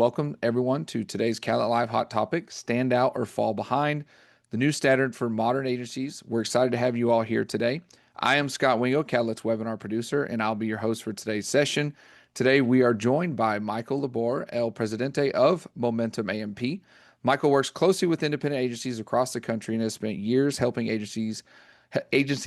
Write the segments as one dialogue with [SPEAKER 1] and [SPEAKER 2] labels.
[SPEAKER 1] welcome everyone to today's Catalyit Live Hot Topic, Stand Out or Fall Behind, the new standard for modern agencies. We're excited to have you all here today. I am Scott Wingo, Catalyt's webinar producer, and I'll be your host for today's session. Today, we are joined by Michael Lebor, El Presidente of Momentum AMP. Michael works closely with independent agencies across the country and has spent years helping agency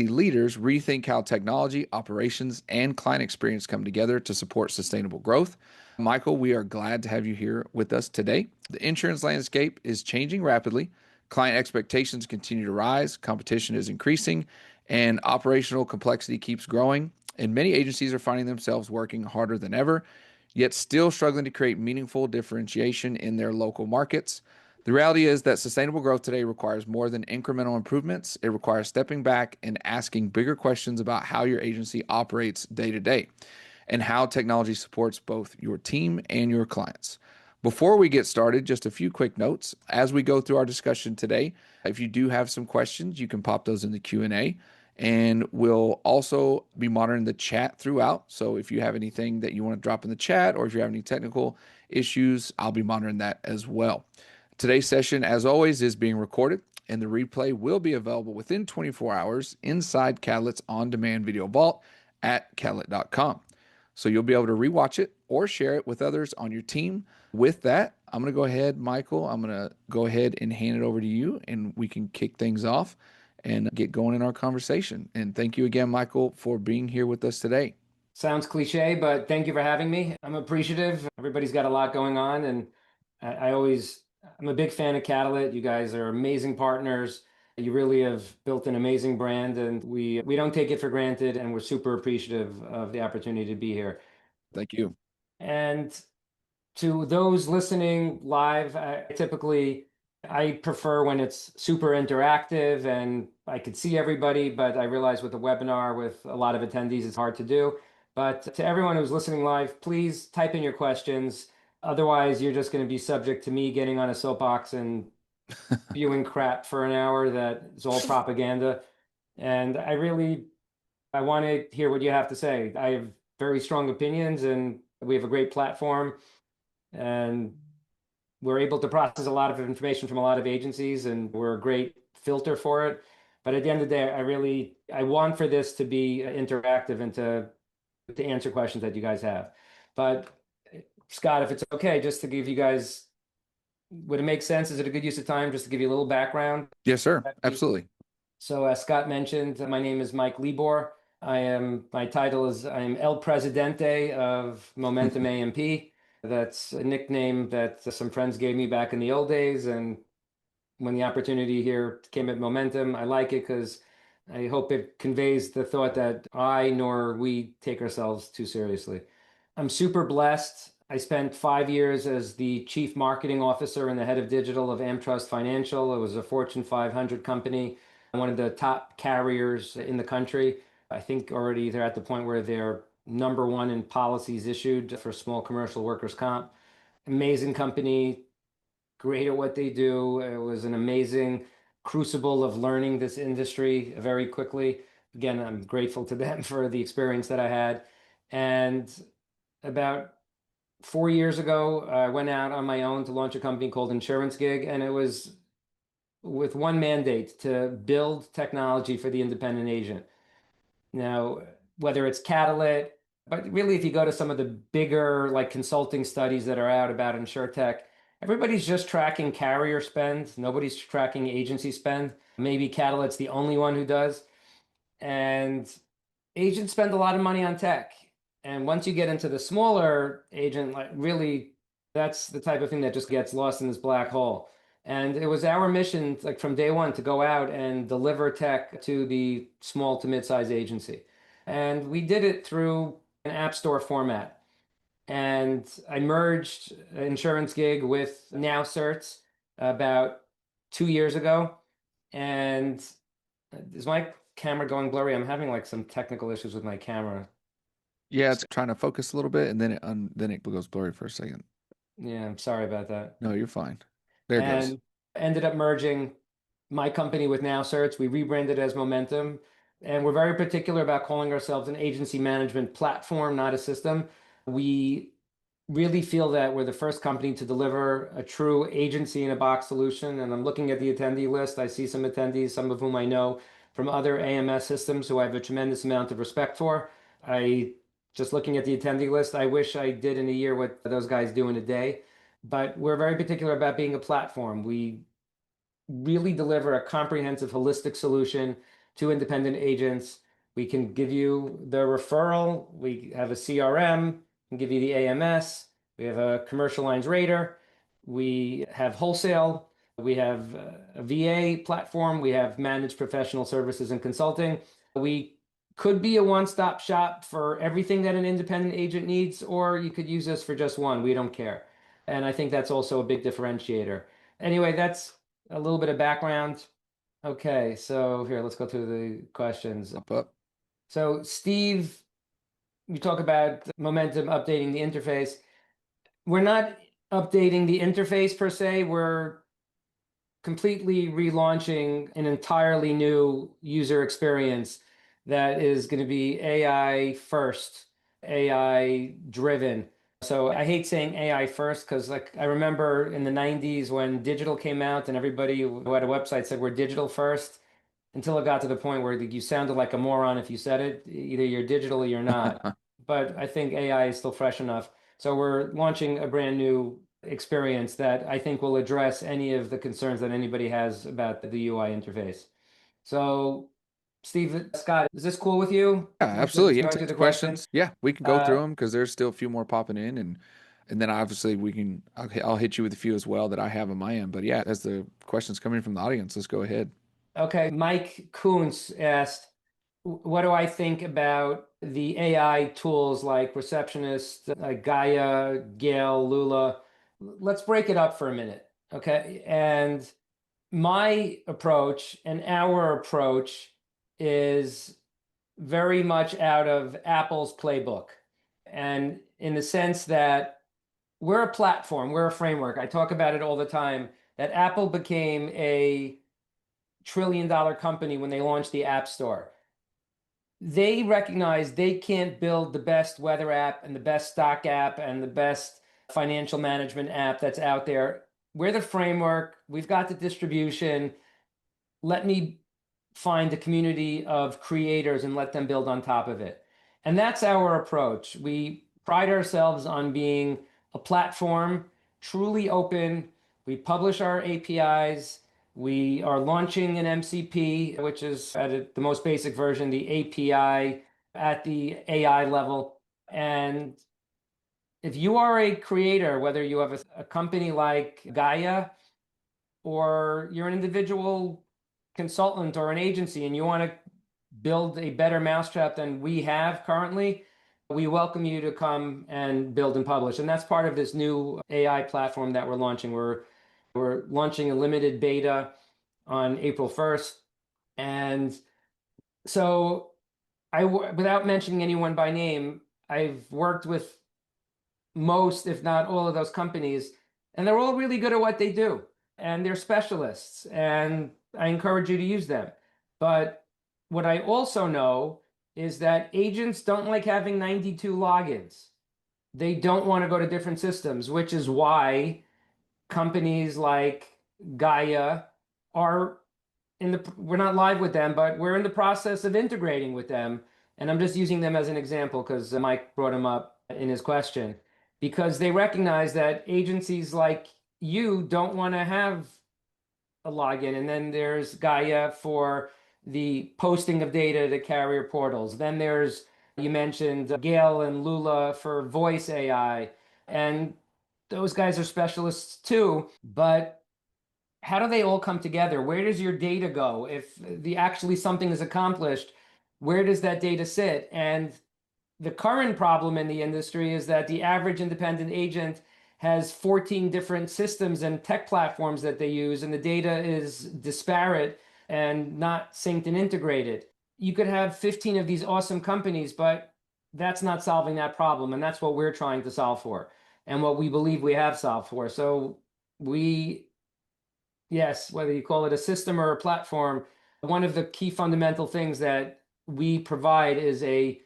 [SPEAKER 1] leaders rethink how technology, operations, and client experience come together to support sustainable growth. Michael, we are glad to have you here with us today. The insurance landscape is changing rapidly. Client expectations continue to rise, competition is increasing, and operational complexity keeps growing. And many agencies are finding themselves working harder than ever, yet still struggling to create meaningful differentiation in their local markets. The reality is that sustainable growth today requires more than incremental improvements. It requires stepping back and asking bigger questions about how your agency operates day to day and how technology supports both your team and your clients. Before we get started, just a few quick notes. As we go through our discussion today, if you do have some questions, you can pop those in the Q&A, and we'll also be monitoring the chat throughout. So if you have anything that you want to drop in the chat, or if you have any technical issues, I'll be monitoring that as well. Today's session, as always, is being recorded, and the replay will be available within 24 hours inside Catalyt's on-demand video vault at catalyt.com. So you'll be able to rewatch it or share it with others on your team. With that, I'm going to go ahead, Michael, I'm going to go ahead and hand it over to you, and we can kick things off and get going in our conversation. And thank you again, Michael, for being here with us today.
[SPEAKER 2] Sounds cliche, but thank you for having me. I'm appreciative. Everybody's got a lot going on, and I'm a big fan of Catalyt. You guys are amazing partners. You really have built an amazing brand, and we don't take it for granted, and we're super appreciative of the opportunity to be here.
[SPEAKER 1] Thank you.
[SPEAKER 2] And to those listening live, I prefer when it's super interactive and I could see everybody, but I realize with a webinar with a lot of attendees, it's hard to do. But to everyone who's listening live, please type in your questions. Otherwise, you're just going to be subject to me getting on a soapbox and spewing crap for an hour that is all propaganda. And I want to hear what you have to say. I have very strong opinions, and we have a great platform, and we're able to process a lot of information from a lot of agencies, and we're a great filter for it. But at the end of the day, I want for this to be interactive and to answer questions that you guys have. But Scott, if it's okay, just to give you guys, would it make sense? Is it a good use of time just to give you a little background?
[SPEAKER 1] Yes, sir. Absolutely.
[SPEAKER 2] So as Scott mentioned, my name is Mike Lebor. My title is I'm El Presidente of Momentum AMP. That's a nickname that some friends gave me back in the old days. And when the opportunity here came at Momentum, I like it because I hope it conveys the thought that I nor we take ourselves too seriously. I'm super blessed. I spent 5 years as the chief marketing officer and the head of digital of AmTrust Financial. It was a Fortune 500 company, one of the top carriers in the country. I think already they're at the point where they're number one in policies issued for small commercial workers' comp. Amazing company, great at what they do. It was an amazing crucible of learning this industry very quickly. Again, I'm grateful to them for the experience that I had. And about 4 years ago, I went out on my own to launch a company called Insurance Gig, and it was with one mandate: to build technology for the independent agent. Now, whether it's Catalyt, but really if you go to some of the bigger like consulting studies that are out about InsurTech, everybody's just tracking carrier spend. Nobody's tracking agency spend. Maybe Catalyt's the only one who does. And agents spend a lot of money on tech. And once you get into the smaller agent, like really, that's the type of thing that just gets lost in this black hole. And it was our mission, like from day one, to go out and deliver tech to the small to mid-size agency. And we did it through an app store format. And I merged Insurance Gig with Now Certs about 2 years ago. And is my camera going blurry? I'm having like some technical issues with my camera.
[SPEAKER 1] Yeah, it's trying to focus a little bit, and then it goes blurry for a second.
[SPEAKER 2] Yeah, I'm sorry about that.
[SPEAKER 1] No, you're fine. There it goes.
[SPEAKER 2] And ended up merging my company with Now Certs. We rebranded as Momentum, and we're very particular about calling ourselves an agency management platform, not a system. We really feel that we're the first company to deliver a true agency in a box solution. And I'm looking at the attendee list. I see some attendees, some of whom I know from other AMS systems who I have a tremendous amount of respect for. I just looking at the attendee list, I wish I did in a year what those guys do in a day. But we're very particular about being a platform. We really deliver a comprehensive, holistic solution to independent agents. We can give you the referral. We have a CRM, can give you the AMS. We have a commercial lines rater. We have wholesale. We have a VA platform. We have managed professional services and consulting. We could be a one-stop shop for everything that an independent agent needs, or you could use us for just one. We don't care. And I think that's also a big differentiator. Anyway, that's a little bit of background. Okay, so here, let's go through the questions.
[SPEAKER 1] Pop up.
[SPEAKER 2] So, Steve, you talk about Momentum updating the interface. We're not updating the interface per se. We're completely relaunching an entirely new user experience that is going to be AI first, AI driven. So I hate saying AI first because like I remember in the 90s when digital came out and everybody who had a website said we're digital first until it got to the point where you sounded like a moron if you said it. Either you're digital or you're not. But I think AI is still fresh enough. So we're launching a brand new experience that I think will address any of the concerns that anybody has about the UI interface. So, Steve, Scott, is this cool with you?
[SPEAKER 1] Yeah, absolutely. Yeah,
[SPEAKER 2] Going through
[SPEAKER 1] take
[SPEAKER 2] the
[SPEAKER 1] the
[SPEAKER 2] questions.
[SPEAKER 1] questions. Yeah, we can go through
[SPEAKER 2] Uh,
[SPEAKER 1] them because there's still a few more popping in, and then obviously we can. I'll hit you with a few as well that I have on my end. But yeah, as the questions coming from the audience, let's go ahead.
[SPEAKER 2] okay, Mike Kuntz asked, what do I think about the AI tools like Receptionist, Gaia, Gale, Lula? Let's break it up for a minute, okay? And my approach and our approach is very much out of Apple's playbook. And in the sense that we're a platform, we're a framework. I talk about it all the time that Apple became a trillion-dollar company when they launched the App Store. They recognize they can't build the best weather app and the best stock app and the best financial management app that's out there. We're the framework, we've got the distribution. Let me find a community of creators and let them build on top of it. And that's our approach. We pride ourselves on being a platform, truly open. We publish our APIs. We are launching an MCP, which is at the most basic version, the API at the AI level. And if you are a creator, whether you have a company like Gaia or you're an individual consultant or an agency and you want to build a better mousetrap than we have currently, we welcome you to come and build and publish. And that's part of this new AI platform that we're launching. We're launching a limited beta on April 1st. And so without mentioning anyone by name, I've worked with most, if not all of those companies, and they're all really good at what they do. And they're specialists, and I encourage you to use them. But what I also know is that agents don't like having 92 logins. They don't want to go to different systems, which is why companies like Gaia are we're not live with them, but we're in the process of integrating with them. And I'm just using them as an example because Mike brought them up in his question, because they recognize that agencies like you don't want to have a login. And then there's Gaia for the posting of data to carrier portals. Then there's, you mentioned Gale and Lula for voice AI. And those guys are specialists too. But how do they all come together? Where does your data go? If the actually something is accomplished, where does that data sit? And the current problem in the industry is that the average independent agent has 14 different systems and tech platforms that they use, and the data is disparate and not synced and integrated. You could have 15 of these awesome companies, but that's not solving that problem. And that's what we're trying to solve for and what we believe we have solved for. So we, yes, whether you call it a system or a platform, one of the key fundamental things that we provide is a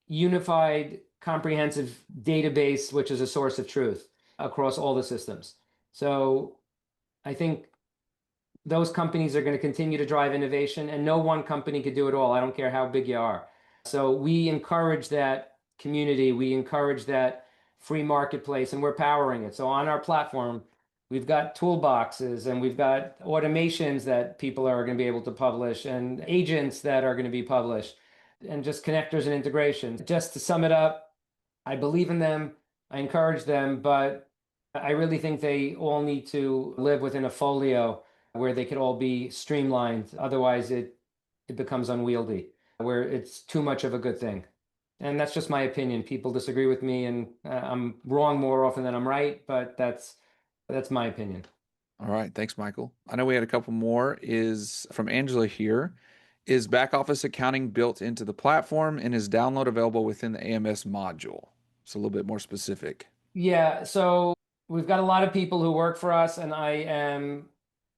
[SPEAKER 2] unified comprehensive database, which is a source of truth across all the systems. So I think those companies are going to continue to drive innovation, and no one company could do it all. I don't care how big you are. So we encourage that community. We encourage that free marketplace, and we're powering it. So on our platform, we've got toolboxes and we've got automations that people are going to be able to publish and agents that are going to be published and just connectors and integrations. Just to sum it up, I believe in them. I encourage them, but I really think they all need to live within a folio where they could all be streamlined. Otherwise, it becomes unwieldy, where it's too much of a good thing. And that's just my opinion. People disagree with me, and I'm wrong more often than I'm right, but that's my opinion.
[SPEAKER 1] All right. Thanks, Michael. I know we had a couple more. Is from Angela here. Is back office accounting built into the platform and is download available within the AMS module? It's a little bit more specific.
[SPEAKER 2] Yeah, so we've got a lot of people who work for us, and I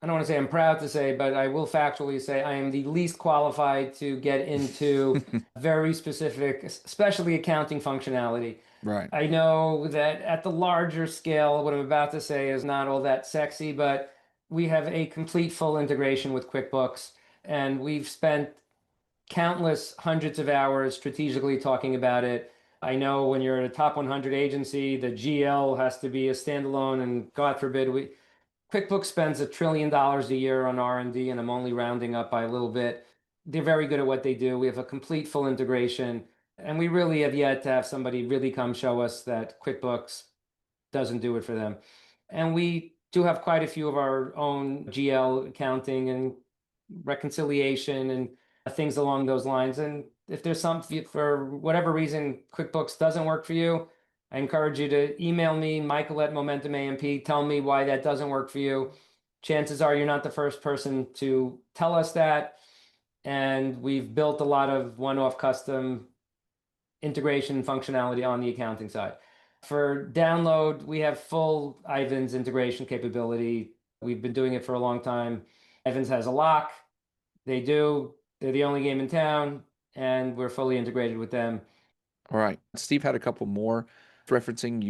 [SPEAKER 2] don't want to say I'm proud to say, but I will factually say I am the least qualified to get into very specific, especially accounting functionality.
[SPEAKER 1] Right.
[SPEAKER 2] I know that at the larger scale, what I'm about to say is not all that sexy, but we have a complete full integration with QuickBooks, and we've spent countless hundreds of hours strategically talking about it. I know when you're in a top 100 agency, the GL has to be a standalone, and God forbid, QuickBooks spends $1 trillion a year on R&D, and I'm only rounding up by a little bit. They're very good at what they do. We have a complete full integration, and we really have yet to have somebody really come show us that QuickBooks doesn't do it for them. And we do have quite a few of our own GL accounting and reconciliation and things along those lines. And if there's something for whatever reason QuickBooks doesn't work for you, I encourage you to email me, Michael at Momentum AMP. Tell me why that doesn't work for you. Chances are you're not the first person to tell us that. And we've built a lot of one-off custom integration functionality on the accounting side. For download, we have full Ivans integration capability. We've been doing it for a long time. Ivans has a lock. They do. They're the only game in town, and we're fully integrated with them.
[SPEAKER 1] All right. Steve had a couple more referencing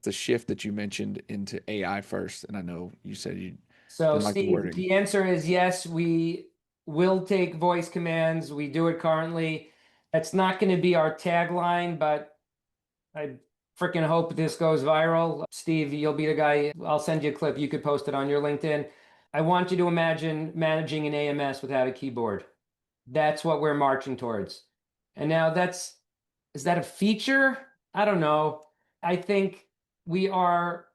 [SPEAKER 1] the shift that you mentioned into AI first. And I know you said you
[SPEAKER 2] So,
[SPEAKER 1] didn't like the
[SPEAKER 2] Steve,
[SPEAKER 1] wording.
[SPEAKER 2] the answer is yes, we will take voice commands. We do it currently. That's not going to be our tagline, but I freaking hope this goes viral. Steve, you'll be the guy. I'll send you a clip. You could post it on your LinkedIn. I want you to imagine managing an AMS without a keyboard. That's what we're marching towards. And now is that a feature? I don't know. I think we are,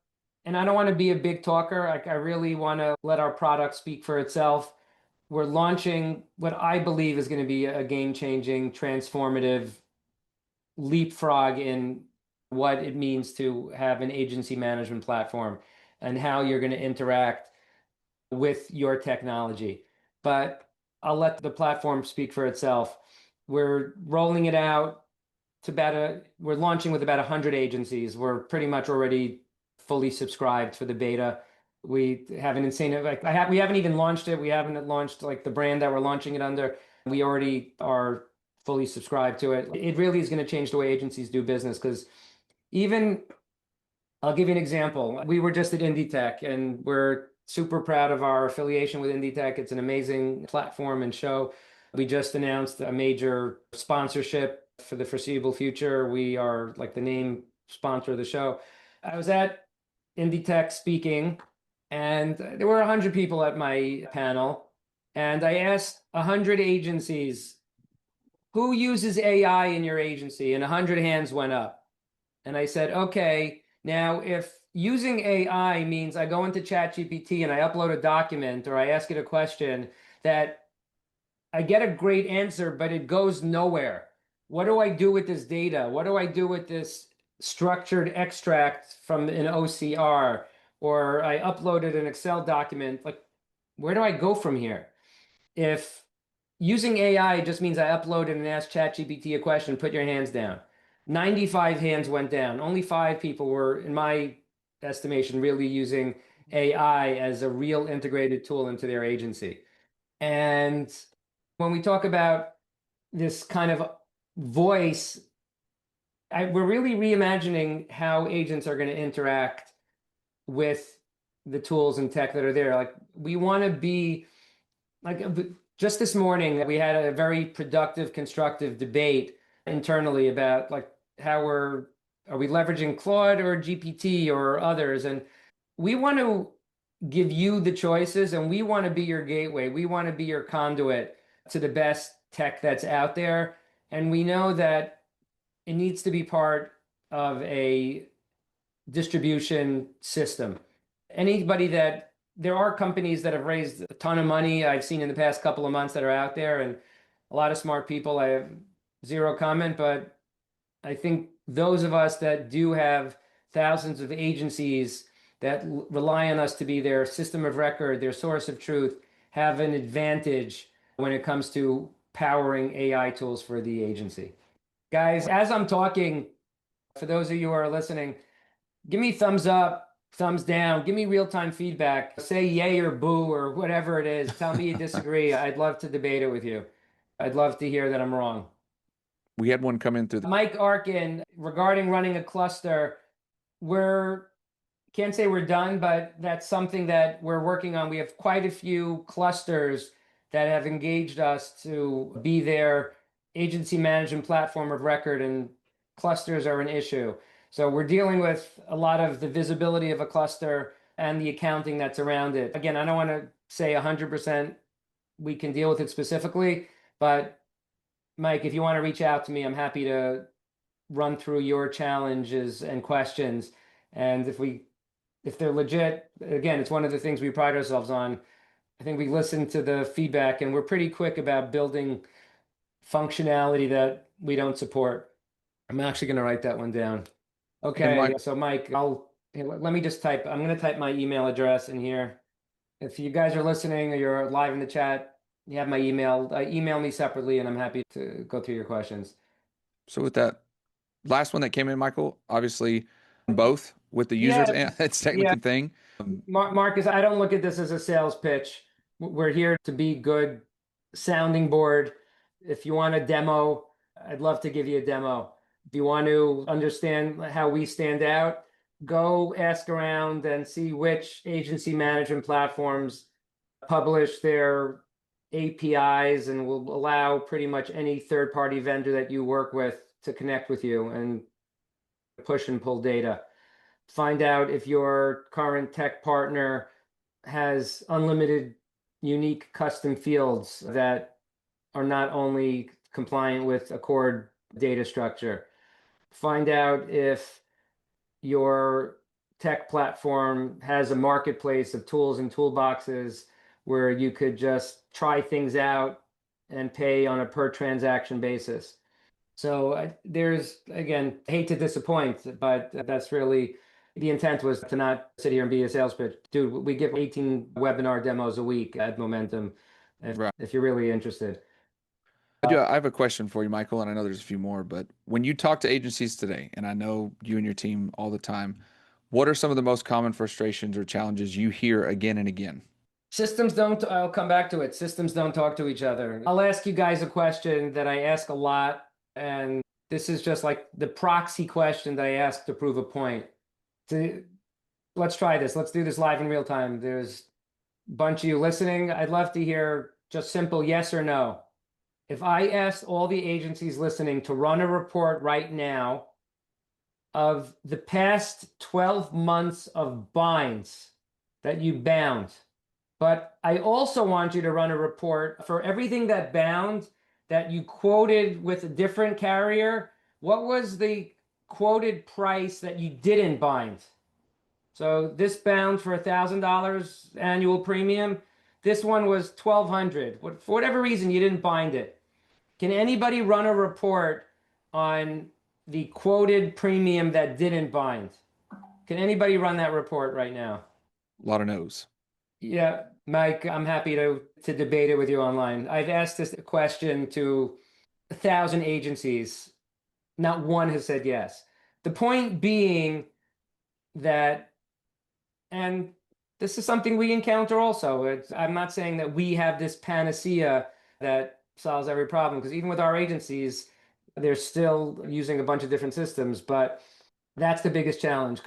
[SPEAKER 2] and I don't want to be a big talker. I really want to let our product speak for itself. We're launching what I believe is going to be a game-changing, transformative leapfrog in what it means to have an agency management platform and how you're going to interact with your technology. But I'll let the platform speak for itself. We're rolling it out we're launching with about 100 agencies. We're pretty much already fully subscribed for the beta. We have an insane, we haven't even launched it. We haven't launched like the brand that we're launching it under. We already are fully subscribed to it. It really is going to change the way agencies do business because even I'll give you an example. We were just at Indie Tech, and we're super proud of our affiliation with Indie Tech. It's an amazing platform and show. We just announced a major sponsorship for the foreseeable future. We are like the name sponsor of the show. I was at Indie Tech speaking, and there were 100 people at my panel. And I asked 100 agencies, who uses AI in your agency? And 100 hands went up. And I said, okay, now if using AI means I go into ChatGPT and I upload a document or I ask it a question that I get a great answer, but it goes nowhere. What do I do with this data? What do I do with this structured extract from an OCR? Or I uploaded an Excel document. Like, where do I go from here? If using AI just means I uploaded and asked ChatGPT a question, put your hands down. 95 hands went down. Only 5 people were, in my estimation, really using AI as a real integrated tool into their agency. And when we talk about this kind of voice, we're really reimagining how agents are going to interact with the tools and tech that are there. Like we want to be like just this morning, we had a very productive, constructive debate internally about like how are we leveraging Claude or GPT or others? And we want to give you the choices and we want to be your gateway. We want to be your conduit to the best tech that's out there. And we know that it needs to be part of a distribution system. Anybody that there are companies that have raised a ton of money I've seen in the past couple of months that are out there, and a lot of smart people. I have zero comment, but I think those of us that do have thousands of agencies that rely on us to be their system of record, their source of truth, have an advantage when it comes to powering AI tools for the agency. Guys, as I'm talking, for those of you who are listening, give me thumbs up, thumbs down, give me real-time feedback. Say yay or boo or whatever it is. Tell me you disagree. I'd love to debate it with you. I'd love to hear that I'm wrong.
[SPEAKER 1] We had one come in through
[SPEAKER 2] Mike Arkin, regarding running a cluster, we're can't say we're done, but that's something that we're working on. We have quite a few clusters that have engaged us to be their agency management platform of record, and clusters are an issue. So we're dealing with a lot of the visibility of a cluster and the accounting that's around it. Again, I don't want to say 100% we can deal with it specifically, but Mike, if you want to reach out to me, I'm happy to run through your challenges and questions. And if they're legit, again, it's one of the things we pride ourselves on. I think we listen to the feedback and we're pretty quick about building functionality that we don't support. I'm actually going to write that one down.
[SPEAKER 1] and
[SPEAKER 2] Okay,
[SPEAKER 1] Mike.
[SPEAKER 2] so Mike, let me just type. I'm going to type my email address in here. If you guys are listening or you're live in the chat, you have my email. Email me separately, and I'm happy to go through your questions.
[SPEAKER 1] So with that last one that came in, Michael, obviously both with the users
[SPEAKER 2] Yeah,
[SPEAKER 1] and it's
[SPEAKER 2] yeah.
[SPEAKER 1] technically thing.
[SPEAKER 2] Marcus, I don't look at this as a sales pitch. We're here to be good sounding board. If you want a demo, I'd love to give you a demo. If you want to understand how we stand out, go ask around and see which agency management platforms publish their APIs and will allow pretty much any third-party vendor that you work with to connect with you and push and pull data. Find out if your current tech partner has unlimited unique custom fields that are not only compliant with Accord data structure. Find out if your tech platform has a marketplace of tools and toolboxes where you could just try things out and pay on a per transaction basis. So there's, again, hate to disappoint, but that's really the intent was to not sit here and be a sales pitch. Dude, we give 18 webinar demos a week at Momentum
[SPEAKER 1] Right.
[SPEAKER 2] if you're really interested.
[SPEAKER 1] I have a question for you, Michael, and I know there's a few more, but when you talk to agencies today, and I know you and your team all the time, what are some of the most common frustrations or challenges you hear again and again?
[SPEAKER 2] Systems don't, I'll come back to it. Systems don't talk to each other. I'll ask you guys a question that I ask a lot, and this is just like the proxy question that I ask to prove a point. To, let's try this. Let's do this live in real time. There's a bunch of you listening. I'd love to hear just simple yes or no. If I asked all the agencies listening to run a report right now of the past 12 months of binds that you bound, but I also want you to run a report for everything that bound that you quoted with a different carrier. What was the quoted price that you didn't bind? So this bound for $1,000 annual premium. This one was 1,200. For whatever reason, you didn't bind it. Can anybody run a report on the quoted premium that didn't bind? Can anybody run that report right now?
[SPEAKER 1] A lot of no's.
[SPEAKER 2] Yeah, Mike, I'm happy to debate it with you online. I've asked this question to 1,000 agencies. Not one has said yes. The point being that, and this is something we encounter also. I'm not saying that we have this panacea that solves every problem, because even with our agencies, They're still using a bunch of different systems, but that's the biggest challenge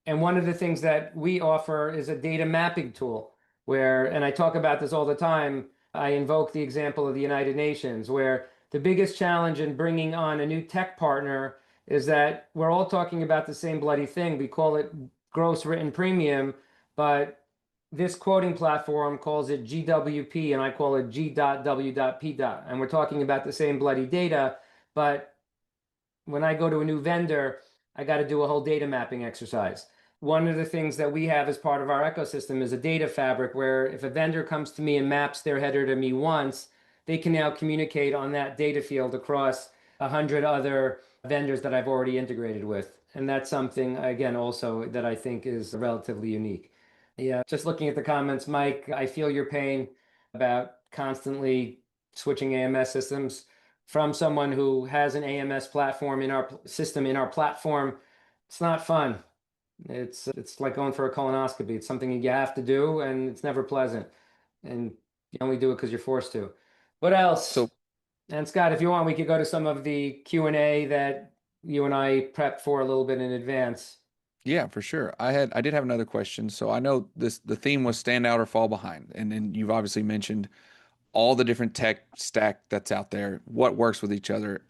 [SPEAKER 2] and one of the things that we offer is a data mapping tool where, and I talk about this all the time, I invoke the example of the United Nations, where the biggest challenge in bringing on a new tech partner is that we're all talking about the same bloody thing. We call it gross written premium, but this quoting platform calls it GWP and I call it G.W.P. And we're talking about the same bloody data, but when I go to a new vendor, I got to do a whole data mapping exercise. One of the things that we have as part of our ecosystem is a data fabric where if a vendor comes to me and maps their header to me once, they can now communicate on that data field across 100 other vendors that I've already integrated with. And that's something, again, also that I think is relatively unique. Yeah, just looking at the comments, Mike, I feel your pain about constantly switching AMS systems from someone who has an AMS platform in our system, in our platform. It's not fun. It's like going for a colonoscopy. It's something you have to do, and it's never pleasant. And you only do it because you're forced to. What else?
[SPEAKER 1] So
[SPEAKER 2] And Scott, if you want, we could go to some of the Q&A that you and I prepped for a little bit in advance.
[SPEAKER 1] yeah, for sure. I did have another question. So I know the theme was stand out or fall behind. And then you've obviously mentioned all the different tech stack that's out there, what works with each other,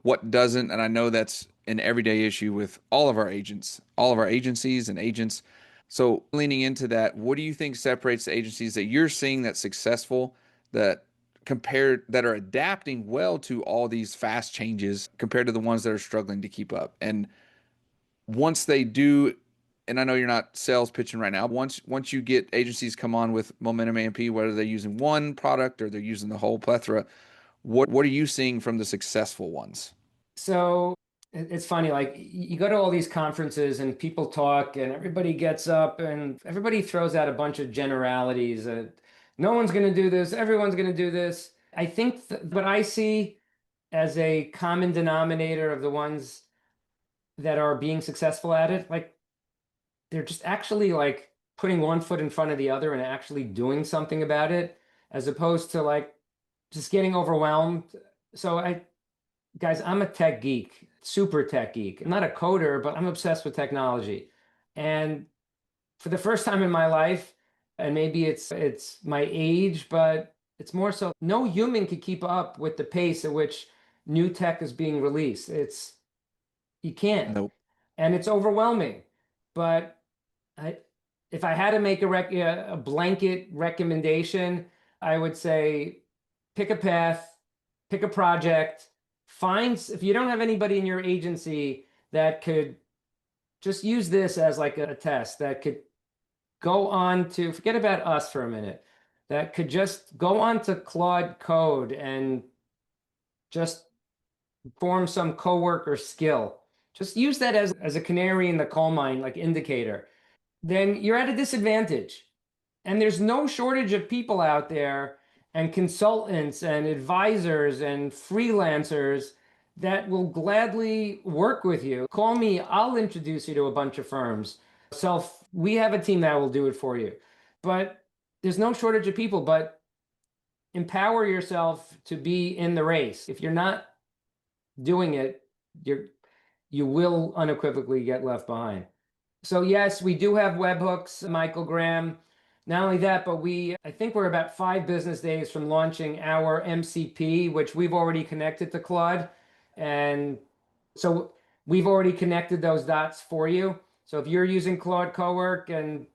[SPEAKER 1] what doesn't. And I know that's an everyday issue with all of our agents, all of our agencies and agents. So leaning into that, what do you think separates the agencies that you're seeing that's successful, that compared that are adapting well to all these fast changes compared to the ones that are struggling to keep up? And once they do, and I know you're not sales pitching right now, once you get agencies come on with Momentum AMP, whether they're using one product or they're using the whole plethora, what are you seeing from the successful ones?
[SPEAKER 2] So it's funny, like you go to all these conferences and people talk and everybody gets up and everybody throws out a bunch of generalities. No one's going to do this. Everyone's going to do this. I think what I see as a common denominator of the ones that are being successful at it, like they're just actually like putting one foot in front of the other and actually doing something about it, as opposed to like just getting overwhelmed. So guys, I'm a tech geek, super tech geek. I'm not a coder, but I'm obsessed with technology. And for the first time in my life, and maybe it's my age, but it's more so no human could keep up with the pace at which new tech is being released. It's you can't.
[SPEAKER 1] Nope.
[SPEAKER 2] And it's overwhelming. But I, if I had to make a blanket recommendation, I would say pick a path, pick a project, if you don't have anybody in your agency that could just use this as like a test that could go on to forget about us for a minute, that could just go on to Claude Code and just form some coworker skill. Just use that as a canary in the coal mine, like indicator. Then you're at a disadvantage. And there's no shortage of people out there and consultants and advisors and freelancers that will gladly work with you. Call me, I'll introduce you to a bunch of firms. We have a team that will do it for you. But there's no shortage of people, but empower yourself to be in the race. If you're not doing it, you will unequivocally get left behind. So yes, we do have webhooks, Michael Graham. Not only that, but I think we're about 5 business days from launching our MCP, which we've already connected to Claude. And so we've already connected those dots for you. So if you're using Claude Cowork and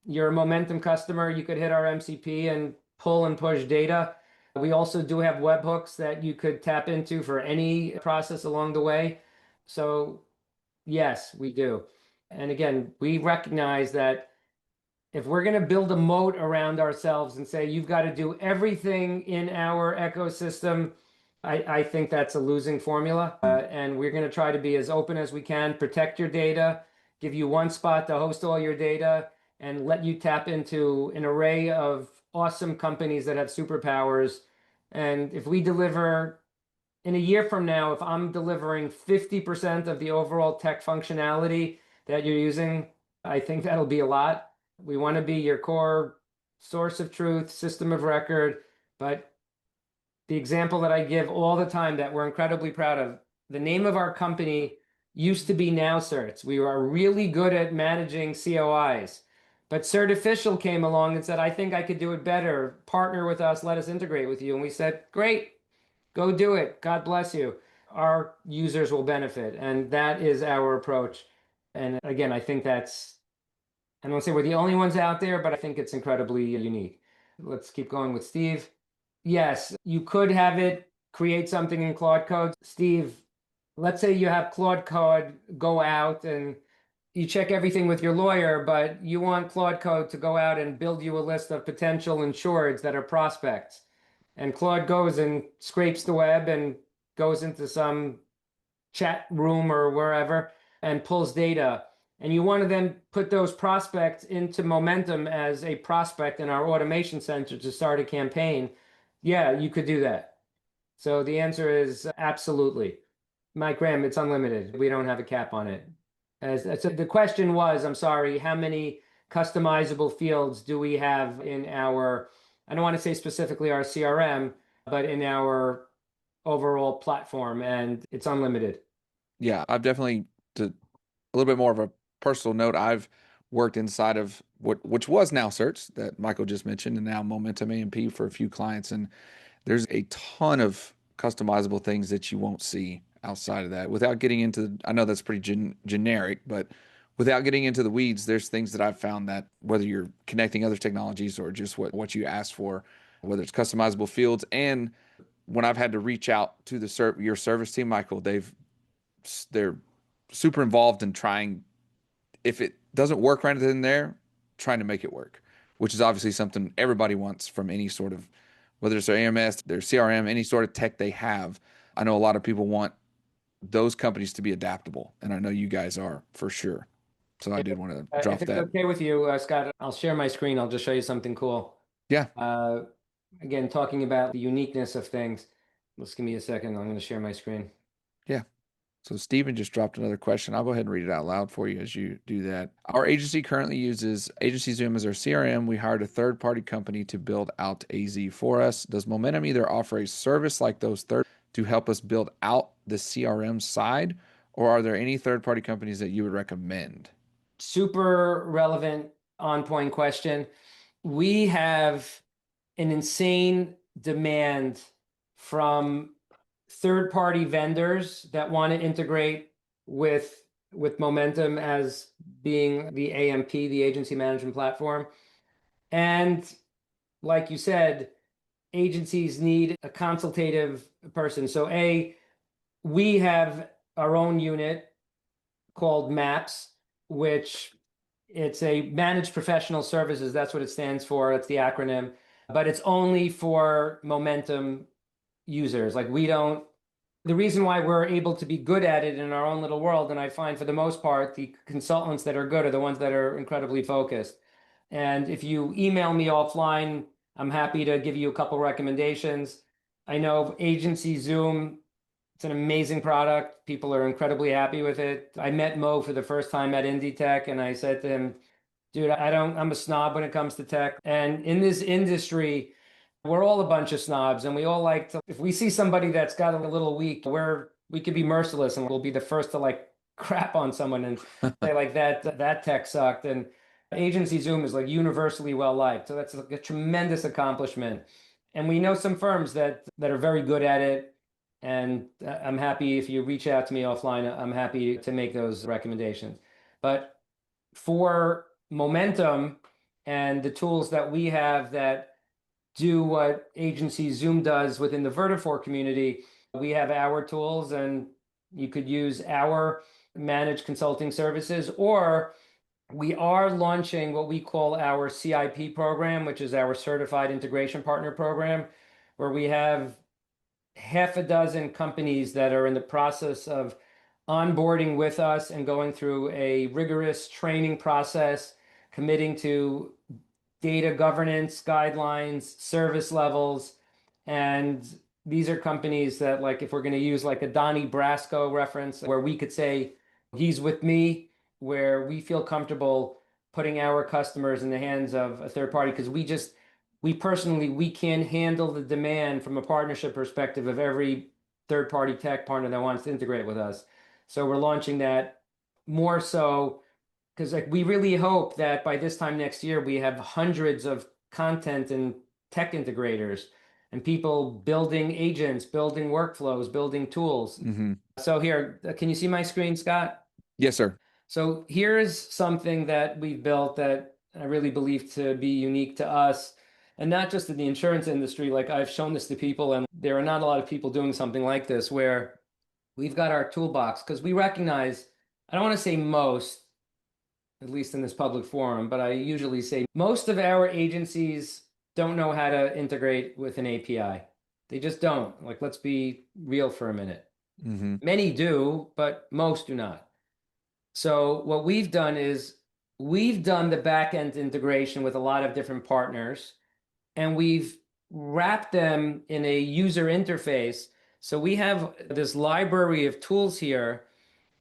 [SPEAKER 2] you're a Momentum customer, you could hit our MCP and pull and push data. We also do have webhooks that you could tap into for any process along the way. So yes, we do. And again, we recognize that if we're going to build a moat around ourselves and say, you've got to do everything in our ecosystem, I think that's a losing formula. And we're going to try to be as open as we can, protect your data, give you one spot to host all your data, and let you tap into an array of awesome companies that have superpowers. And if we deliver in a year from now, if I'm delivering 50% of the overall tech functionality that you're using, I think that'll be a lot. We want to be your core source of truth, system of record, but The example that I give all the time that we're incredibly proud of, the name of our company used to be Now Certs. We were really good at managing COIs. But Certificial came along and said, I think I could do it better. Partner with us, let us integrate with you. And we said, great, go do it. God bless you. Our users will benefit. And that is our approach. And again, I think I don't say we're the only ones out there, but I think it's incredibly unique. Let's keep going with Steve. Yes, you could have it create something in Claude Code. Steve, let's say you have Claude Code go out and you check everything with your lawyer, but you want Claude Code to go out and build you a list of potential insureds that are prospects. And Claude goes and scrapes the web and goes into some chat room or wherever and pulls data. And you want to then put those prospects into Momentum as a prospect in our automation center to start a campaign. Yeah, you could do that. So the answer is absolutely. Mike Graham, it's unlimited. We don't have a cap on it. So the question was, I'm sorry, how many customizable fields do we have in our, I don't want to say specifically our CRM, but in our overall platform, and it's unlimited.
[SPEAKER 1] Yeah, I've definitely, to a little bit more of a personal note, I've worked inside of which was Now Search that Michael just mentioned, and now Momentum AMP for a few clients, and there's a ton of customizable things that you won't see outside of that. Without getting into, I know that's pretty generic, but without getting into the weeds, there's things that I've found that whether you're connecting other technologies or just what you ask for, whether it's customizable fields, and when I've had to reach out to the your service team, Michael, they're super involved in trying, if it doesn't work right in there, trying to make it work, which is obviously something everybody wants from any sort of, whether it's their AMS, their CRM, any sort of tech they have. I know a lot of people want those companies to be adaptable, and I know you guys are for sure. So I
[SPEAKER 2] If,
[SPEAKER 1] did want to
[SPEAKER 2] if
[SPEAKER 1] drop
[SPEAKER 2] it's
[SPEAKER 1] that.
[SPEAKER 2] okay with you, Scott, I'll share my screen. I'll just show you something cool.
[SPEAKER 1] Yeah,
[SPEAKER 2] Uh, Again, talking about the uniqueness of things. Just give me a second. I'm going to share my screen.
[SPEAKER 1] yeah. So Stephen just dropped another question. I'll go ahead and read it out loud for you as you do that. Our agency currently uses Agency Zoom as our CRM. We hired a third-party company to build out AZ for us. Does Momentum either offer a service like those third to help us build out the CRM side, or are there any third-party companies that you would recommend?
[SPEAKER 2] Super relevant, on point question. We have an insane demand from third-party vendors that want to integrate with Momentum as being the AMP, the agency management platform. And like you said, agencies need a consultative person. So we have our own unit called MAPS, which it's a managed professional services. That's what it stands for. That's the acronym, but it's only for Momentum users. Like we don't, the reason why we're able to be good at it in our own little world, and I find for the most part, the consultants that are good are the ones that are incredibly focused. And if you email me offline, I'm happy to give you a couple recommendations. I know Agency Zoom, it's an amazing product. People are incredibly happy with it. I met Mo for the first time at Indie Tech, and I said to him, dude, I'm a snob when it comes to tech. And in this industry, we're all a bunch of snobs and we all like to, if we see somebody that's got a little weak, we could be merciless and we'll be the first to like crap on someone and say like that tech sucked. And Agency Zoom is like universally well liked. So that's like a tremendous accomplishment. And we know some firms that are very good at it. And I'm happy if you reach out to me offline, I'm happy to make those recommendations. But for Momentum and the tools that we have that do what Agency Zoom does within the Vertafore community, we have our tools and you could use our managed consulting services, or we are launching what we call our CIP program, which is our Certified Integration Partner program, where we have half a dozen companies that are in the process of onboarding with us and going through a rigorous training process, committing to data governance guidelines, service levels. And these are companies that, like, if we're going to use like a Donnie Brasco reference, where we could say, he's with me, where we feel comfortable putting our customers in the hands of a third party, because we can't handle the demand from a partnership perspective of every third-party tech partner that wants to integrate with us. So we're launching that more so because like we really hope that by this time next year we have hundreds of content and tech integrators and people building agents, building workflows, building tools.
[SPEAKER 1] Hmm.
[SPEAKER 2] So here, can you see my screen, Scott?
[SPEAKER 1] Yes, sir.
[SPEAKER 2] So here's something that we've built that I really believe to be unique to us, and not just in the insurance industry. Like I've shown this to people, and there are not a lot of people doing something like this where we've got our toolbox because we recognize, I don't want to say most, at least in this public forum, but I usually say most of our agencies don't know how to integrate with an API. They just don't. Like, let's be real for a minute.
[SPEAKER 1] Hmm.
[SPEAKER 2] Many do, but most do not. So what we've done is we've done the back end integration with a lot of different partners, and we've wrapped them in a user interface. So we have this library of tools here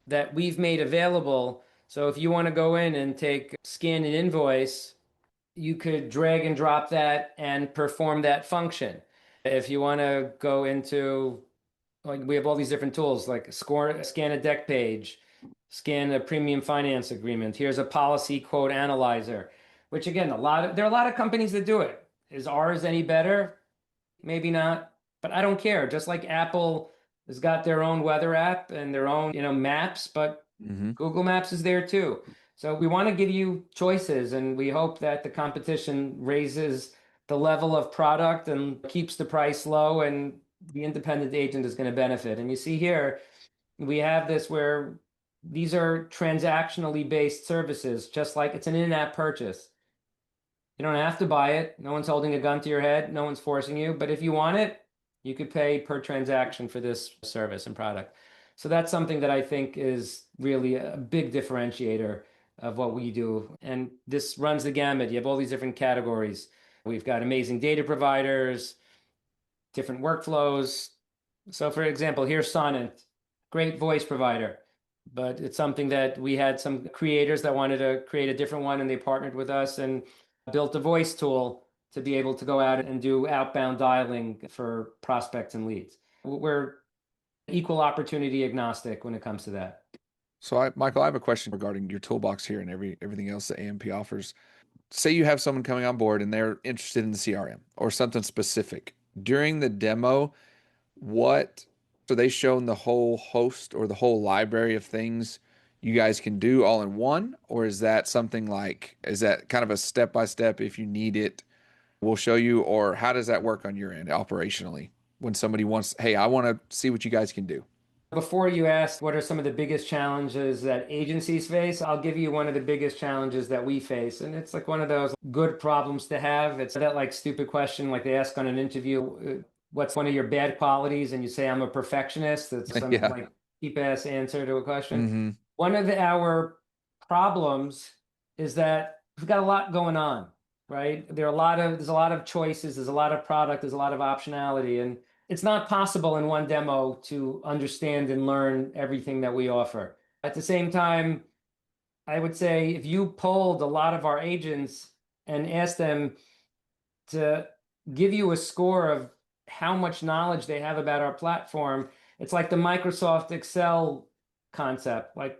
[SPEAKER 2] that we've made available. So if you want to go in and scan an invoice, you could drag and drop that and perform that function. If you want to go into, like, we have all these different tools like scan a deck page, scan a premium finance agreement. Here's a policy quote analyzer, which again, there are a lot of companies that do it. Is ours any better? Maybe not, but I don't care. Just like Apple has got their own weather app and their own, maps, but
[SPEAKER 1] Hmm.
[SPEAKER 2] Google Maps is there too. So we want to give you choices, and we hope that the competition raises the level of product and keeps the price low, and the independent agent is going to benefit. And you see here, we have this where these are transactionally based services, just like it's an in-app purchase. You don't have to buy it. No one's holding a gun to your head. No one's forcing you. But if you want it, you could pay per transaction for this service and product. So that's something that I think is really a big differentiator of what we do. And this runs the gamut. You have all these different categories. We've got amazing data providers, different workflows. So, for example, here's Sonnet, great voice provider, but it's something that we had some creators that wanted to create a different one, and they partnered with us and built a voice tool to be able to go out and do outbound dialing for prospects and leads. We're equal opportunity agnostic when it comes to that.
[SPEAKER 1] So, Michael, I have a question regarding your toolbox here and everything else that AMP offers. Say you have someone coming on board and they're interested in the CRM or something specific. During the demo, what are they shown the whole host or the whole library of things you guys can do all in one? Or is that something like, is that kind of a step by step if you need it, we'll show you? Or how does that work on your end operationally when somebody wants, hey, I want to see what you guys can do?
[SPEAKER 2] Before you ask what are some of the biggest challenges that agencies face, I'll give you one of the biggest challenges that we face. And it's like one of those good problems to have. It's that like stupid question, like they ask on an interview, what's one of your bad qualities? And you say, I'm a perfectionist. It's some
[SPEAKER 1] Yeah.
[SPEAKER 2] like cheap ass answer to a question.
[SPEAKER 1] Hmm.
[SPEAKER 2] One of our problems is that we've got a lot going on, right? There's a lot of choices, there's a lot of product, there's a lot of optionality. And it's not possible in one demo to understand and learn everything that we offer. At the same time, I would say if you polled a lot of our agents and asked them to give you a score of how much knowledge they have about our platform, it's like the Microsoft Excel concept. Like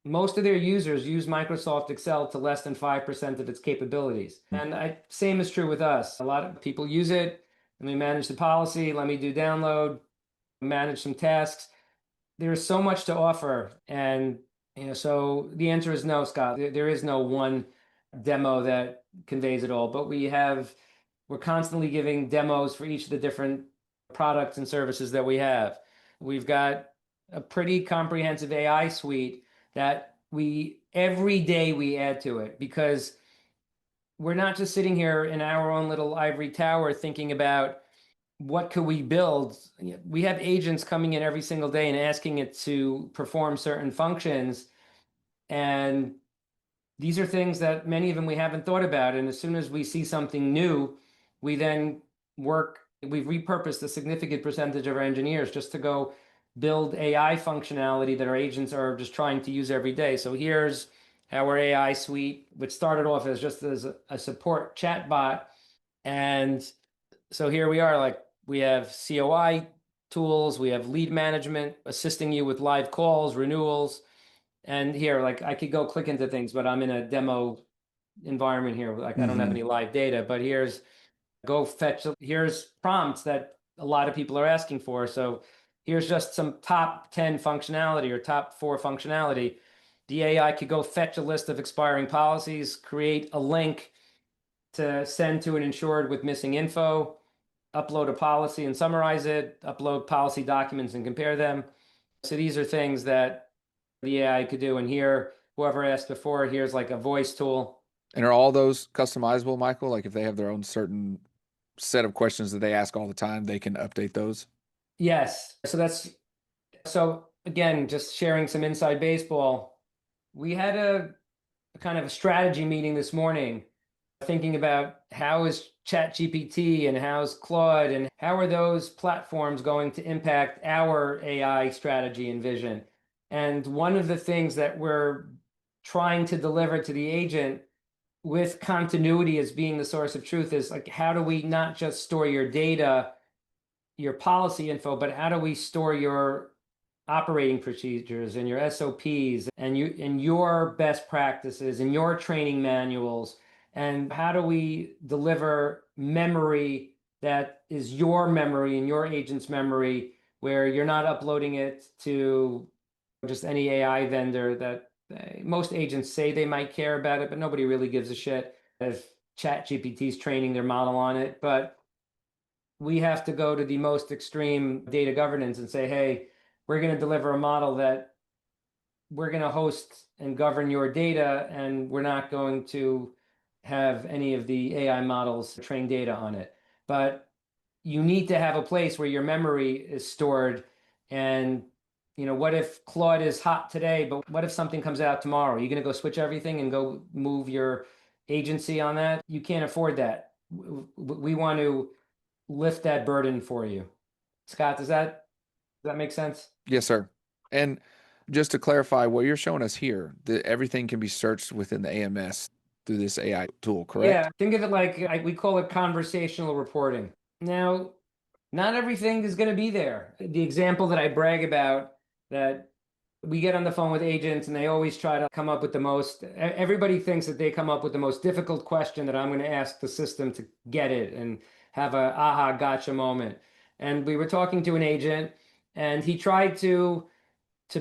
[SPEAKER 2] most of their users use Microsoft Excel to less than 5% of its capabilities. And same is true with us. A lot of people use it. Let me manage the policy. Let me do download, manage some tasks. There's so much to offer. And, so the answer is no, Scott. There is no one demo that conveys it all. But we're constantly giving demos for each of the different products and services that we have. We've got a pretty comprehensive AI suite that every day we add to it because we're not just sitting here in our own little ivory tower thinking about what could we build. We have agents coming in every single day and asking it to perform certain functions, and these are things that many of them we haven't thought about. And as soon as we see something new, we then we've repurposed a significant percentage of our engineers just to go build AI functionality that our agents are just trying to use every day. So here's our AI suite, which started off as just as a support chat bot. And so here we are, like we have COI tools, we have lead management assisting you with live calls, renewals. And here, like I could go click into things, but I'm in a demo environment here. Like I don't have
[SPEAKER 1] Hmm.
[SPEAKER 2] any live data, but here's prompts that a lot of people are asking for. So here's just some top 10 functionality or top four functionality. The AI could go fetch a list of expiring policies, create a link to send to an insured with missing info, upload a policy and summarize it, upload policy documents and compare them. So these are things that the AI could do. And here, whoever asked before, here's like a voice tool.
[SPEAKER 1] And are all those customizable, Michael? Like if they have their own certain set of questions that they ask all the time, they can update those?
[SPEAKER 2] Yes. So again, just sharing some inside baseball. We had a kind of a strategy meeting this morning, thinking about how is ChatGPT and how's Claude and how are those platforms going to impact our AI strategy and vision. And one of the things that we're trying to deliver to the agent with continuity as being the source of truth is like, how do we not just store your data, your policy info, but how do we store your operating procedures and your SOPs and your best practices and your training manuals? And how do we deliver memory that is your memory and your agent's memory, where you're not uploading it to just any AI vendor that most agents say they might care about it, but nobody really gives a shit if ChatGPT is training their model on it. But we have to go to the most extreme data governance and say, hey, we're going to deliver a model that we're going to host and govern your data, and we're not going to have any of the AI models train data on it. But you need to have a place where your memory is stored. And, what if Claude is hot today, but what if something comes out tomorrow? Are you going to go switch everything and go move your agency on that? You can't afford that. We want to lift that burden for you. Scott, does that make sense?
[SPEAKER 1] Yes, sir. And just to clarify, what you're showing us here, that everything can be searched within the AMS through this AI tool, correct?
[SPEAKER 2] Yeah, think of it like we call it conversational reporting. Now, not everything is going to be there. The example that I brag about, that we get on the phone with agents and they always try to come up with everybody thinks that they come up with the most difficult question that I'm going to ask the system to get it and have a aha gotcha moment. And we were talking to an agent and he tried to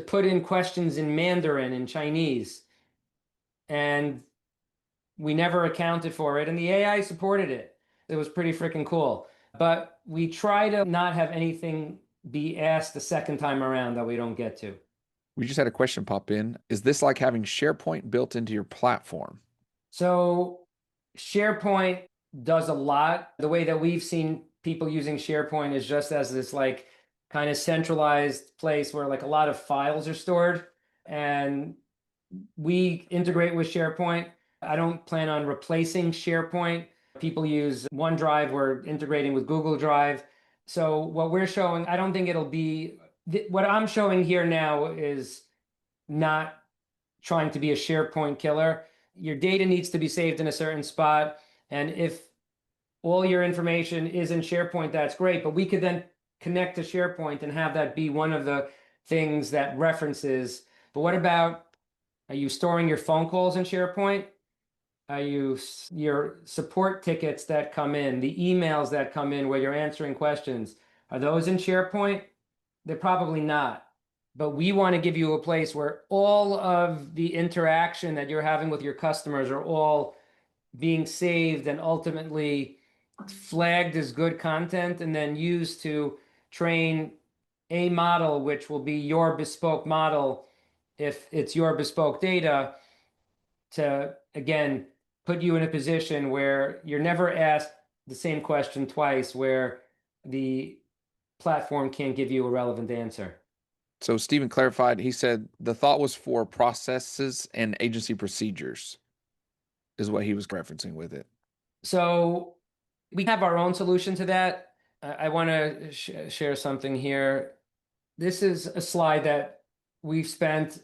[SPEAKER 2] put in questions in Mandarin and Chinese, and we never accounted for it, and the AI supported it. It was pretty freaking cool. But we try to not have anything be asked the second time around that we don't get to.
[SPEAKER 1] We just had a question pop in. Is this like having SharePoint built into your platform?
[SPEAKER 2] So SharePoint does a lot. The way that we've seen people using SharePoint is just as this like kind of centralized place where like a lot of files are stored, and we integrate with SharePoint. I don't plan on replacing SharePoint. People use OneDrive. We're integrating with Google Drive. So what we're showing, I don't think it'll be what I'm showing here now is not trying to be a SharePoint killer. Your data needs to be saved in a certain spot. And if all your information is in SharePoint, that's great. But we could then connect to SharePoint and have that be one of the things that references. But what about, are you storing your phone calls in SharePoint? Are your support tickets that come in, the emails that come in where you're answering questions, are those in SharePoint? They're probably not. But we want to give you a place where all of the interaction that you're having with your customers are all being saved and ultimately flagged as good content and then used to train a model, which will be your bespoke model if it's your bespoke data, to again put you in a position where you're never asked the same question twice, where the platform can't give you a relevant answer.
[SPEAKER 1] So Stephen clarified, he said the thought was for processes and agency procedures, is what he was referencing with it.
[SPEAKER 2] So we have our own solution to that. I want to share something here. This is a slide that we've spent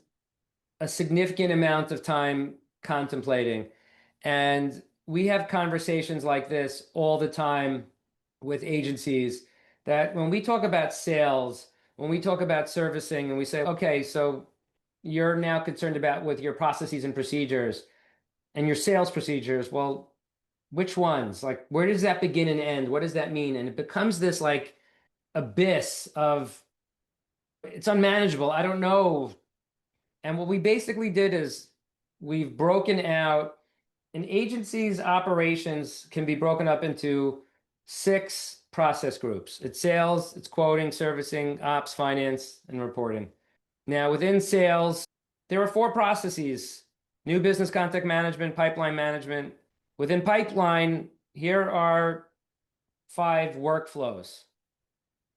[SPEAKER 2] a significant amount of time contemplating. And we have conversations like this all the time with agencies that when we talk about sales, when we talk about servicing, and we say, okay, so you're now concerned about with your processes and procedures and your sales procedures. Well, which ones? Like, where does that begin and end? What does that mean? And it becomes this like abyss of it's unmanageable. I don't know. And what we basically did is we've broken out an agency's operations can be broken up into 6 process groups. It's sales, it's quoting, servicing, ops, finance, and reporting. Now, within sales, there are 4 processes: new business contact management, pipeline management. Within pipeline, here are 5 workflows.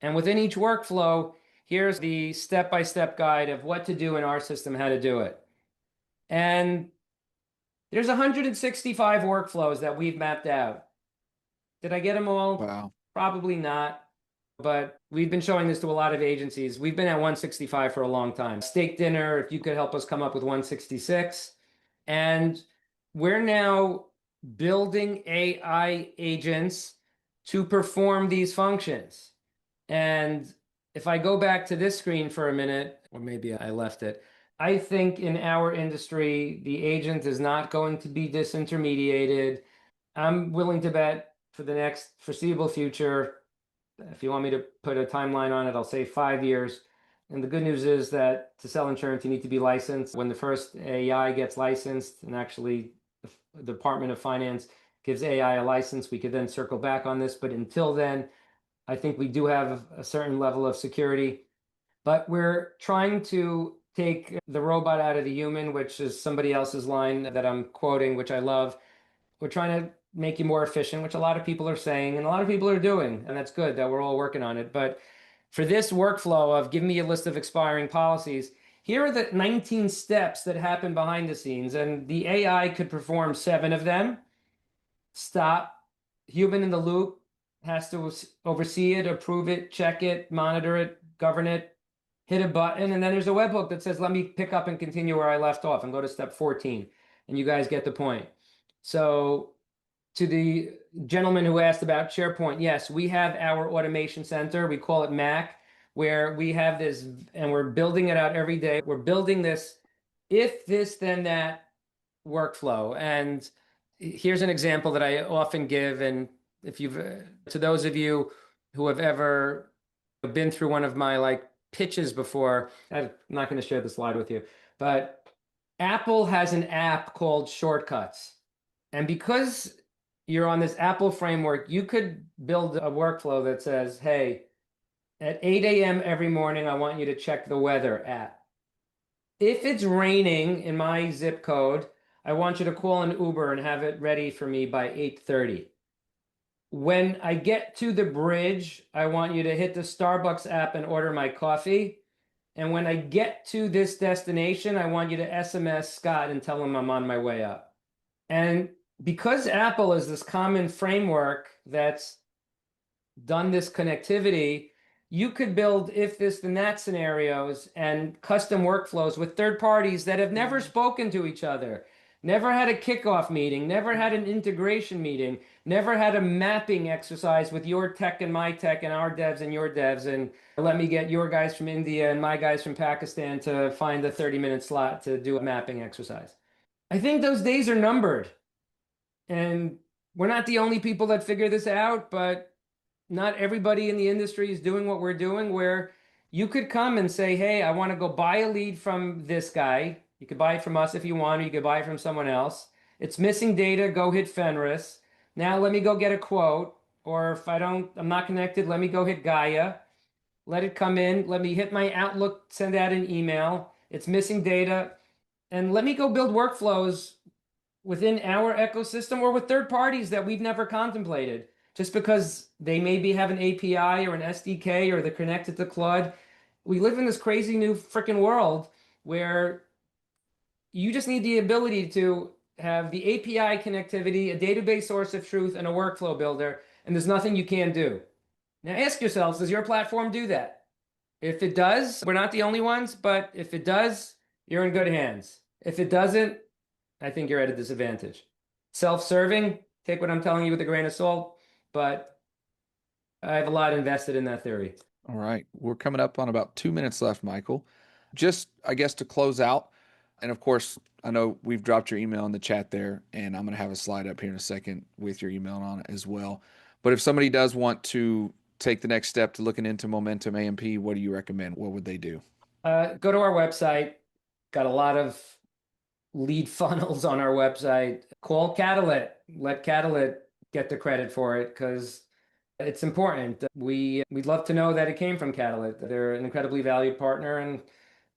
[SPEAKER 2] And within each workflow, here's the step-by-step guide of what to do in our system, how to do it. And there's 165 workflows that we've mapped out. Did I get them all?
[SPEAKER 1] Wow.
[SPEAKER 2] Probably not. But we've been showing this to a lot of agencies. We've been at 165 for a long time. Steak dinner, if you could help us come up with 166. And we're now building AI agents to perform these functions. And if I go back to this screen for a minute, or maybe I left it, I think in our industry, the agent is not going to be disintermediated. I'm willing to bet for the next foreseeable future, if you want me to put a timeline on it, I'll say 5 years. And the good news is that to sell insurance, you need to be licensed. When the first AI gets licensed, and actually the Department of Finance gives AI a license, we could then circle back on this. But until then, I think we do have a certain level of security. But we're trying to take the robot out of the human, which is somebody else's line that I'm quoting, which I love. We're trying to make you more efficient, which a lot of people are saying, and a lot of people are doing, and that's good that we're all working on it. But for this workflow of give me a list of expiring policies, here are the 19 steps that happen behind the scenes, and the AI could perform 7 of them. Stop, human in the loop has to oversee it, approve it, check it, monitor it, govern it, hit a button, and then there's a webhook that says, let me pick up and continue where I left off and go to step 14. And you guys get the point. So to the gentleman who asked about SharePoint, yes, we have our automation center. We call it MAC, where we have this, and we're building it out every day. We're building this, if this, then that workflow. And here's an example that I often give. And if you've, to those of you who have ever been through one of my like pitches before, I'm not going to share the slide with you, but Apple has an app called Shortcuts. And because you're on this Apple framework, you could build a workflow that says, hey, at 8 a.m. every morning, I want you to check the weather app. If it's raining in my zip code, I want you to call an Uber and have it ready for me by 8:30. When I get to the bridge, I want you to hit the Starbucks app and order my coffee. And when I get to this destination, I want you to SMS Scott and tell him I'm on my way up. And because Apple is this common framework that's done this connectivity, you could build if this then that scenarios and custom workflows with third parties that have never spoken to each other, never had a kickoff meeting, never had an integration meeting, never had a mapping exercise with your tech and my tech and our devs and your devs. And let me get your guys from India and my guys from Pakistan to find a 30-minute slot to do a mapping exercise. I think those days are numbered. And we're not the only people that figure this out, but not everybody in the industry is doing what we're doing, where you could come and say, hey, I want to go buy a lead from this guy. You could buy it from us if you want, or you could buy it from someone else. It's missing data, go hit Fenris. Now let me go get a quote. Or if I'm not connected, let me go hit Gaia. Let it come in. Let me hit my Outlook, send out an email. It's missing data. And let me go build workflows within our ecosystem or with third parties that we've never contemplated, just because they maybe have an API or an SDK or they're connected to Claude. We live in this crazy new freaking world where you just need the ability to have the API connectivity, a database source of truth, and a workflow builder, and there's nothing you can't do. Now ask yourselves, does your platform do that? If it does, we're not the only ones, but if it does, you're in good hands. If it doesn't, I think you're at a disadvantage. self-serving. Take what I'm telling you with a grain of salt, but I have a lot invested in that theory.
[SPEAKER 1] All right. We're coming up on about 2 minutes left, Michael. Just, I guess, to close out, and of course, I know we've dropped your email in the chat there, and I'm going to have a slide up here in a second with your email on it as well. But if somebody does want to take the next step to looking into Momentum AMP, what do you recommend? What would they do?
[SPEAKER 2] Go to our website. Got a lot of lead funnels on our website. Call Catalyit. Let Catalyit get the credit for it because it's important. We'd love to know that it came from Catalyit. They're an incredibly valued partner, and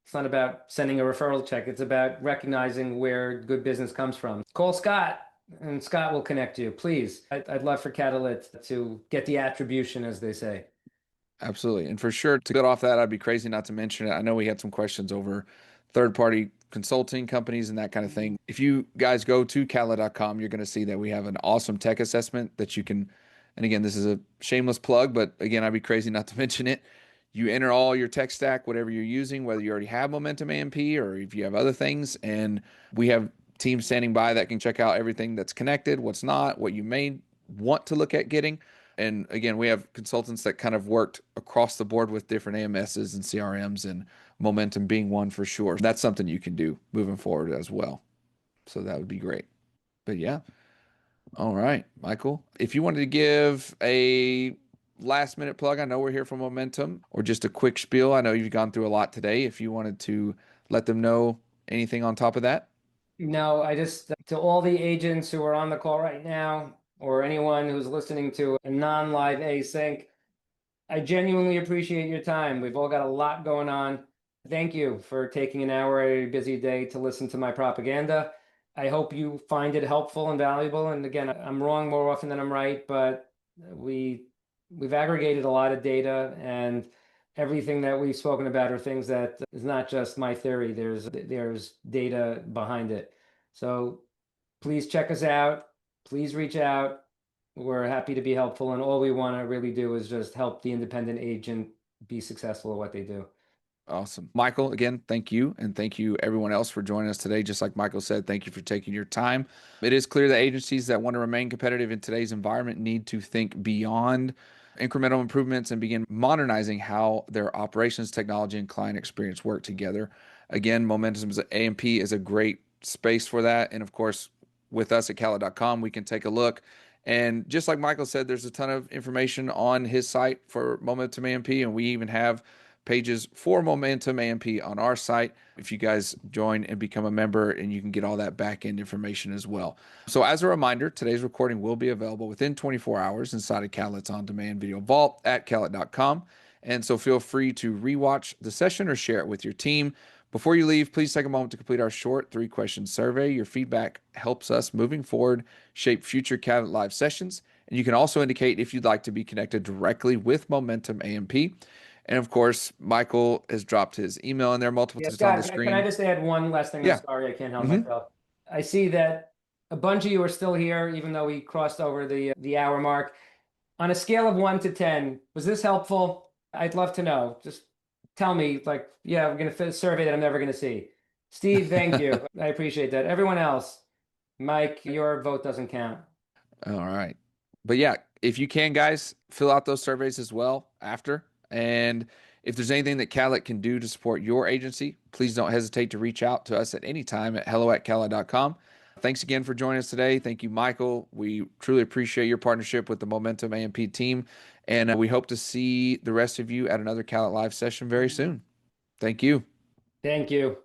[SPEAKER 2] it's not about sending a referral check. It's about recognizing where good business comes from. Call Scott, and Scott will connect you. Please, I'd love for Catalyt to get the attribution, as they say.
[SPEAKER 1] Absolutely. And for sure, to get off that, I'd be crazy not to mention it. I know we had some questions over third-party consulting companies and that kind of thing. If you guys go to Cala.com, you're going to see that we have an awesome tech assessment that you can, and again, this is a shameless plug, but again, I'd be crazy not to mention it. You enter all your tech stack, whatever you're using, whether you already have Momentum AMP or if you have other things, and we have teams standing by that can check out everything that's connected, what's not, what you may want to look at getting. And again, we have consultants that kind of worked across the board with different AMSs and CRMs, and Momentum being one for sure. That's something you can do moving forward as well. So that would be great. But yeah. All right, Michael. If you wanted to give a last minute plug, I know we're here for Momentum, or just a quick spiel. I know you've gone through a lot today. If you wanted to let them know anything on top of that.
[SPEAKER 2] No, I just, to all the agents who are on the call right now, or anyone who's listening to a non-live async, I genuinely appreciate your time. We've all got a lot going on. Thank you for taking an hour out of your busy day to listen to my propaganda. I hope you find it helpful and valuable. And again, I'm wrong more often than I'm right, but we we've aggregated a lot of data, and everything that we've spoken about are things that is not just my theory. There's data behind it. So please check us out. Please reach out. We're happy to be helpful, and all we want to really do is just help the independent agent be successful at what they do.
[SPEAKER 1] Awesome. Michael, again, thank you. And thank you, everyone else, for joining us today. Just like Michael said, thank you for taking your time. It is clear that agencies that want to remain competitive in today's environment need to think beyond incremental improvements and begin modernizing how their operations, technology, and client experience work together. Again, Momentum's AMP is a great space for that. And of course, with us at Cala.com, we can take a look. And just like Michael said, there's a ton of information on his site for Momentum AMP, and we even have pages for Momentum AMP on our site if you guys join and become a member, and you can get all that back end information as well. So as a reminder, today's recording will be available within 24 hours inside of Catalyt's on-demand video vault at Catalyt.com. And so feel free to rewatch the session or share it with your team. Before you leave, please take a moment to complete our short 3-question survey. Your feedback helps us moving forward, shape future Catalyt Live sessions. And you can also indicate if you'd like to be connected directly with Momentum AMP. And of course, Michael has dropped his email in there multiple
[SPEAKER 2] Yeah,
[SPEAKER 1] times on the
[SPEAKER 2] Scott, can I
[SPEAKER 1] screen.
[SPEAKER 2] just add one last thing? I'm
[SPEAKER 1] Yeah.
[SPEAKER 2] sorry, I can't help
[SPEAKER 1] Hmm.
[SPEAKER 2] myself. I see that a bunch of you are still here, even though we crossed over the hour mark. On a scale of 1 to 10, was this helpful? I'd love to know. Just tell me, like, yeah, we're going to fit a survey that I'm never going to see. Steve, thank you. I appreciate that. Everyone else, Mike, your vote doesn't count.
[SPEAKER 1] All right. But yeah, if you can, guys, fill out those surveys as well after. And if there's anything that Calit can do to support your agency, please don't hesitate to reach out to us at any time at hello@calit.com. Thanks again for joining us today. Thank you, Michael. We truly appreciate your partnership with the Momentum AMP team. And we hope to see the rest of you at another Calit Live session very soon. Thank you.
[SPEAKER 2] Thank you.